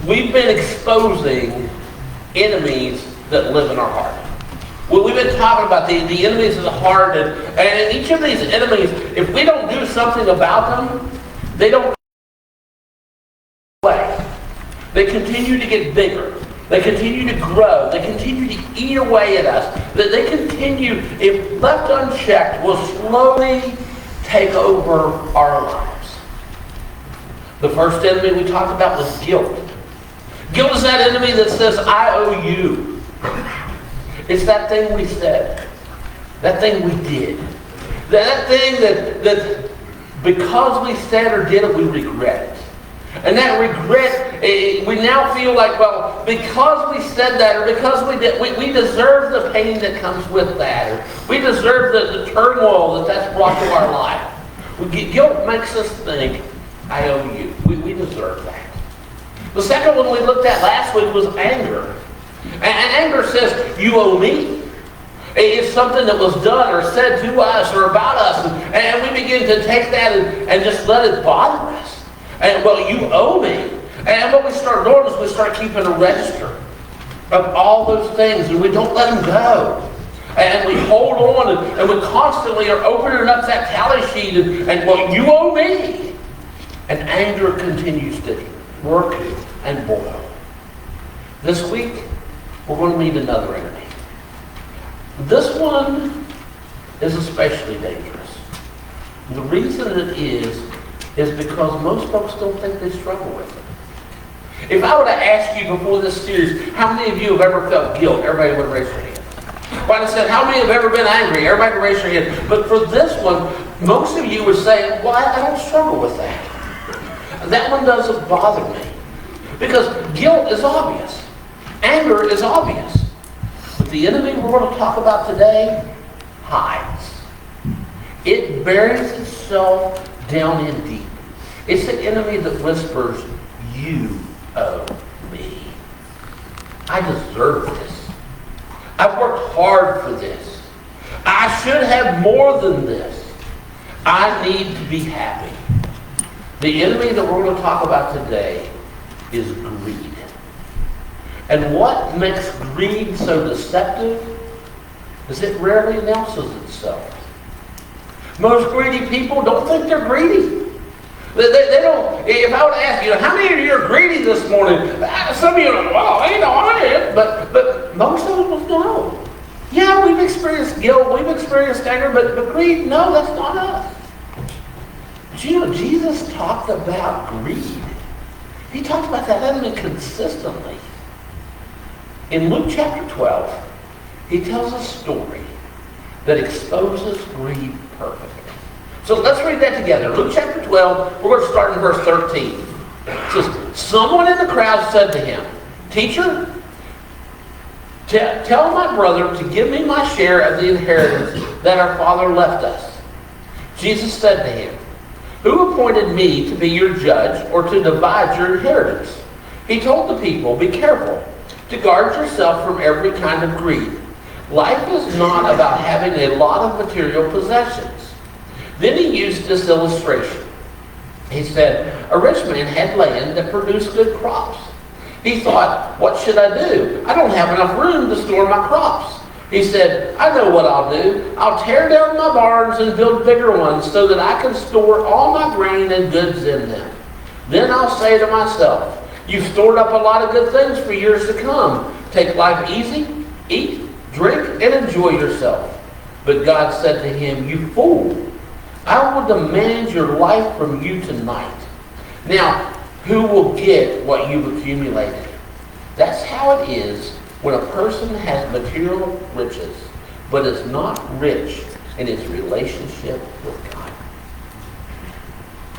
we've been exposing enemies that live in our heart. Well, we've been talking about the enemies of the heart, and each of these enemies, if we don't do something about them, they don't go away. They continue to get bigger. They continue to grow. They continue to eat away at us. They continue, if left unchecked, will slowly take over our lives. The first enemy we talked about was guilt. Guilt is that enemy that says, I owe you. It's that thing we said. That thing we did. That thing that because we said or did it, we regret it. And that regret, we now feel like, well, because we said that, or because we did, we deserve the pain that comes with that, or we deserve the turmoil that's brought to our life. Guilt makes us think, I owe you. We deserve that. The second one we looked at last week was anger. And anger says, you owe me. It's something that was done or said to us or about us, and we begin to take that and just let it bother us. And, well, you owe me. And what we start doing is we start keeping a register of all those things, and we don't let them go. And we hold on, and we constantly are opening up that tally sheet, and well, you owe me. And anger continues to work and boil. This week, we're going to meet another enemy. This one is especially dangerous. The reason it is because most folks don't think they struggle with it. If I were to ask you before this series, how many of you have ever felt guilt? Everybody would raise their hand. If I said, how many have ever been angry? Everybody would raise their hand. But for this one, most of you would say, well, I don't struggle with that. That one doesn't bother me. Because guilt is obvious. Anger is obvious. But the enemy we're going to talk about today hides. It buries itself down in deep. It's the enemy that whispers, you owe me. I deserve this. I've worked hard for this. I should have more than this. I need to be happy. The enemy that we're going to talk about today is greed. And what makes greed so deceptive is it rarely announces itself. Most greedy people don't think they're greedy. They don't. If I would ask you, how many of you are greedy this morning? Some of you are, well, I am. But most of us know. Yeah, we've experienced guilt, we've experienced anger, but greed, no, that's not us. But you know, Jesus talked about greed. He talked about that enemy consistently. In Luke chapter 12, he tells a story that exposes greed perfectly. So let's read that together. Luke chapter 12, we're going to start in verse 13. It says, someone in the crowd said to him, Teacher, tell my brother to give me my share of the inheritance that our father left us. Jesus said to him, Who appointed me to be your judge or to divide your inheritance? He told the people, Be careful to guard yourself from every kind of greed. Life is not about having a lot of material possessions. Then he used this illustration. He said, A rich man had land that produced good crops. He thought, what should I do? I don't have enough room to store my crops. He said, I know what I'll do. I'll tear down my barns and build bigger ones so that I can store all my grain and goods in them. Then I'll say to myself, you've stored up a lot of good things for years to come. Take life easy, eat, drink, and enjoy yourself. But God said to him, You fool, I will demand your life from you tonight. Now, who will get what you've accumulated? That's how it is when a person has material riches, but is not rich in his relationship with God.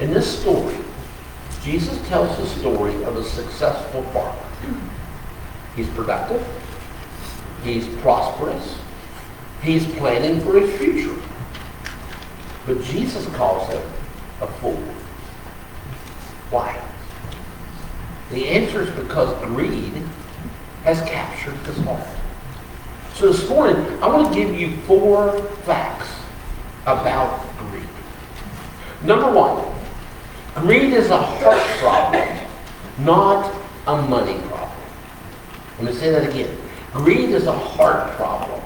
In this story, Jesus tells the story of a successful farmer. He's productive. He's prosperous. He's planning for his future. But Jesus calls him a fool. Why? The answer is because greed has captured his heart. So this morning, I want to give you 4 facts about greed. Number 1, greed is a heart problem, not a money problem. Let me say that again. Greed is a heart problem,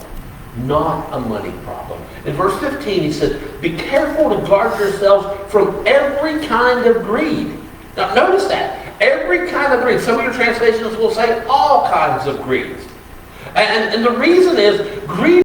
not a money problem. In verse 15, he says, be careful to guard yourselves from every kind of greed. Now, notice that. Every kind of greed. Some of your translations will say all kinds of greed. And the reason is, greed